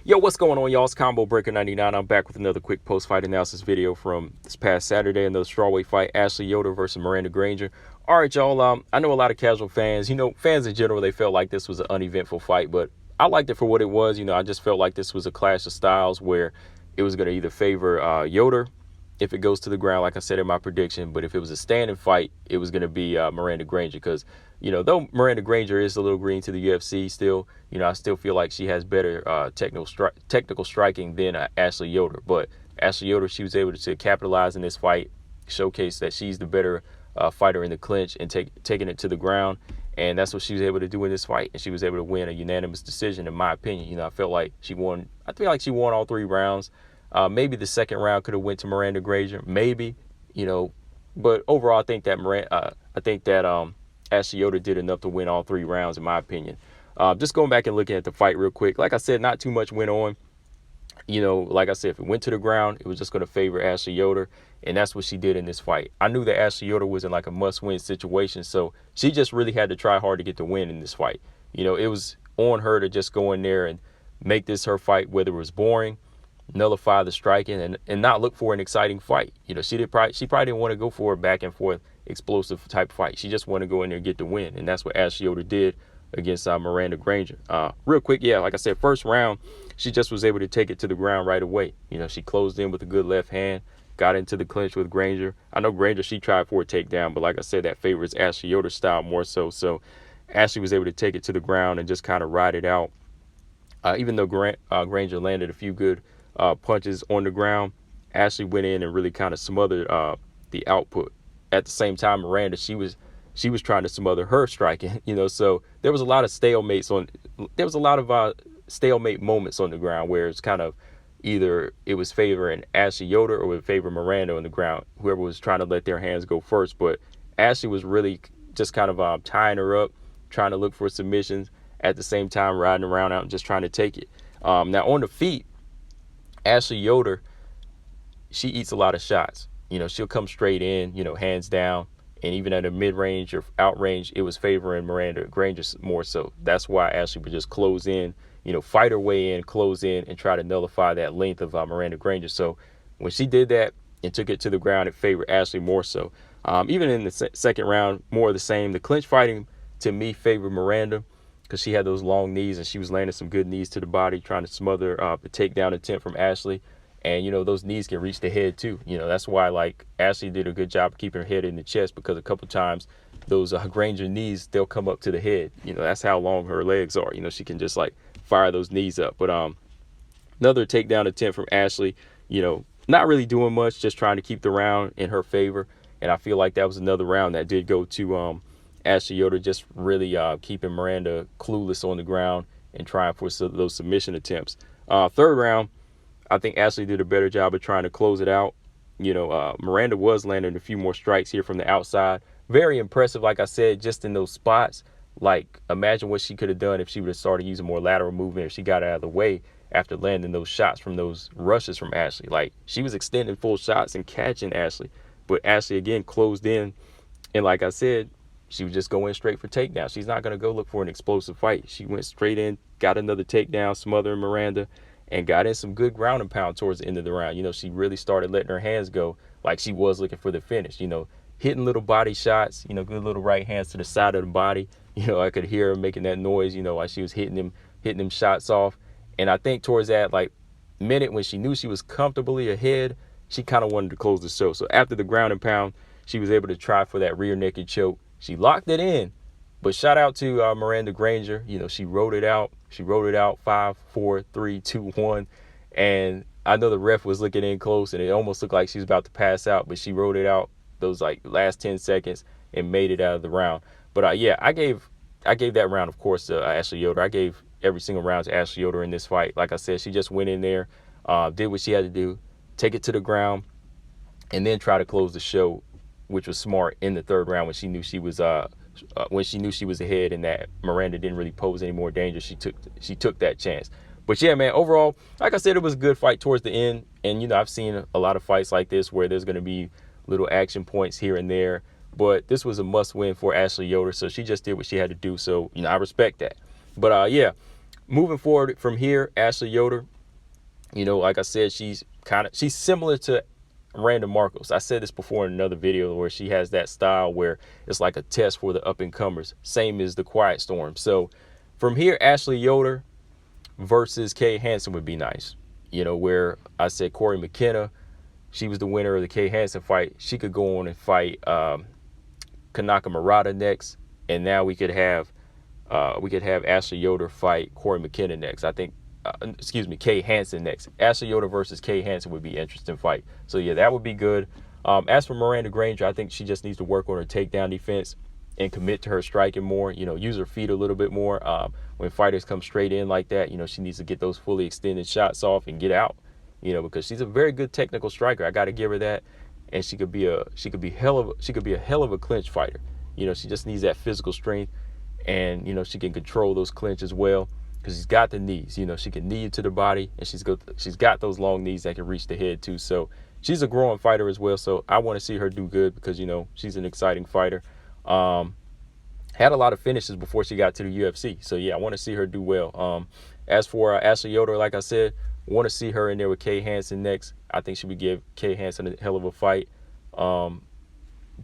Yo, what's going on, y'all? It's Combo Breaker 99. I'm back with another quick post-fight analysis video from this past Saturday, another strawweight fight, Ashley Yoder versus Miranda Granger. All right, y'all, I know a lot of casual fans, fans in general, they felt like this was an uneventful fight, but I liked it for what it was. I just felt like this was a clash of styles where it was going to either favor Yoder if it goes to the ground, like I said in my prediction, but if it was a standing fight, it was going to be Miranda Granger because, though Miranda Granger is a little green to the UFC still, I still feel like she has better technical striking than Ashley Yoder. But Ashley Yoder, she was able to capitalize in this fight, showcase that she's the better fighter in the clinch and taking it to the ground. And that's what she was able to do in this fight. And she was able to win a unanimous decision, in my opinion. I feel like she won all 3 rounds. Maybe the second round could have went to Miranda Granger, maybe, but overall, I think that Ashley Yoder did enough to win all 3 rounds, in my opinion. Just going back and looking at the fight real quick, like I said, not too much went on. Like I said, if it went to the ground, it was just going to favor Ashley Yoder, and that's what she did in this fight. I knew that Ashley Yoder was in like a must-win situation, so she just really had to try hard to get the win in this fight. It was on her to just go in there and make this her fight, whether it was boring, nullify the striking, and not look for an exciting fight. She probably didn't want to go for a back and forth explosive type fight. She just wanted to go in there and get the win, and that's what Ashley Yoder did against Miranda Granger. Real quick, like I said, first round, she just was able to take it to the ground right away. She closed in with a good left hand, got into the clinch with Granger. I know Granger, she tried for a takedown, but like I said, that favors Ashley Yoder's style more so. So Ashley was able to take it to the ground and just kind of ride it out. Even though Granger landed a few good punches on the ground, Ashley went in and really kind of smothered the output. At the same time, Miranda, she was trying to smother her striking, so there was a lot of stalemate moments on the ground where it's kind of either it was favoring Ashley Yoder or it would favor Miranda on the ground, whoever was trying to let their hands go first. But Ashley was really just kind of tying her up, trying to look for submissions, at the same time riding around out and just trying to take it. Now on the feet, Ashley Yoder, she eats a lot of shots. She'll come straight in, hands down. And even at a mid-range or out-range, it was favoring Miranda Granger more so. That's why Ashley would just close in, fight her way in, close in, and try to nullify that length of Miranda Granger. So when she did that and took it to the ground, it favored Ashley more so. Even in the second round, more of the same. The clinch fighting, to me, favored Miranda because she had those long knees and she was landing some good knees to the body, trying to smother the takedown attempt from Ashley. And, those knees can reach the head, too. That's why, Ashley did a good job of keeping her head in the chest because a couple times those Granger knees, they'll come up to the head. That's how long her legs are. She can just, fire those knees up. But another takedown attempt from Ashley, not really doing much, just trying to keep the round in her favor. And I feel like that was another round that did go to Ashley Yoder, just really keeping Miranda clueless on the ground and trying for those submission attempts. Third round, I think Ashley did a better job of trying to close it out. Miranda was landing a few more strikes here from the outside. Very impressive, like I said, just in those spots. Imagine what she could have done if she would have started using more lateral movement, if she got out of the way after landing those shots from those rushes from Ashley. She was extending full shots and catching Ashley. But Ashley, again, closed in. And like I said, she was just going straight for takedown. She's not going to go look for an explosive fight. She went straight in, got another takedown, smothering Miranda, and got in some good ground and pound towards the end of the round. She really started letting her hands go like she was looking for the finish, hitting little body shots, good little right hands to the side of the body. I could hear her making that noise, while she was hitting them shots off. And I think towards that, minute when she knew she was comfortably ahead, she kind of wanted to close the show. So after the ground and pound, she was able to try for that rear naked choke. She locked it in. But shout out to Miranda Granger. She wrote it out. She wrote it out 5, 4, 3, 2, 1. And I know the ref was looking in close, and it almost looked like she was about to pass out. But she wrote it out those last 10 seconds and made it out of the round. But I gave that round, of course, to Ashley Yoder. I gave every single round to Ashley Yoder in this fight. Like I said, she just went in there, did what she had to do, take it to the ground, and then try to close the show, which was smart in the third round when she knew she was ahead and that Miranda didn't really pose any more danger. She took that chance. But yeah, man, overall, like I said, it was a good fight towards the end. And, I've seen a lot of fights like this where there's going to be little action points here and there. But this was a must win for Ashley Yoder. So she just did what she had to do. So, I respect that. But yeah, moving forward from here, Ashley Yoder, You know, like I said, she's similar to Miranda Marcos. I said this before in another video where she has that style where it's like a test for the up-and-comers, same as the Quiet Storm. So from here, Ashley Yoder versus Kay Hansen would be nice. You know, where I said Corey McKenna, she was the winner of the Kay Hansen fight. She could go on and fight Kanaka Murata next, and now we could have Ashley Yoder fight Corey McKenna next. I think, Kay Hansen next. Ashley Yoder versus Kay Hansen would be an interesting fight. So yeah, that would be good. As for Miranda Granger, I think she just needs to work on her takedown defense and commit to her striking more. You know, use her feet a little bit more. When fighters come straight in like that, you know, she needs to get those fully extended shots off and get out. You know, because she's a very good technical striker. I got to give her that. And she could be a hell of a clinch fighter. You know, she just needs that physical strength, and you know, she can control those clinch as well, because she's got the knees. You know, she can knee you to the body, and she's got those long knees that can reach the head too. So she's a growing fighter as well. So I want to see her do good, because you know, she's an exciting fighter. Had a lot of finishes before she got to the UFC. So yeah, I want to see her do well. As for Ashley Yoder, like I said, want to see her in there with Kay Hansen next. I think she would give Kay Hansen a hell of a fight.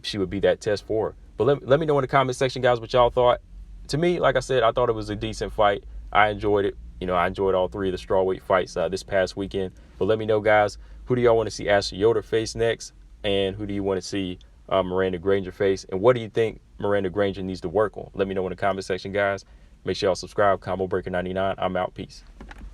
She would be that test for her. But let me know in the comment section, guys, what y'all thought. To me, like I said, I thought it was a decent fight. I enjoyed it. You know, I enjoyed all three of the strawweight fights this past weekend. But let me know, guys, who do y'all want to see Ashley Yoder face next? And who do you want to see Miranda Granger face? And what do you think Miranda Granger needs to work on? Let me know in the comment section, guys. Make sure y'all subscribe. Combo Breaker 99. I'm out. Peace.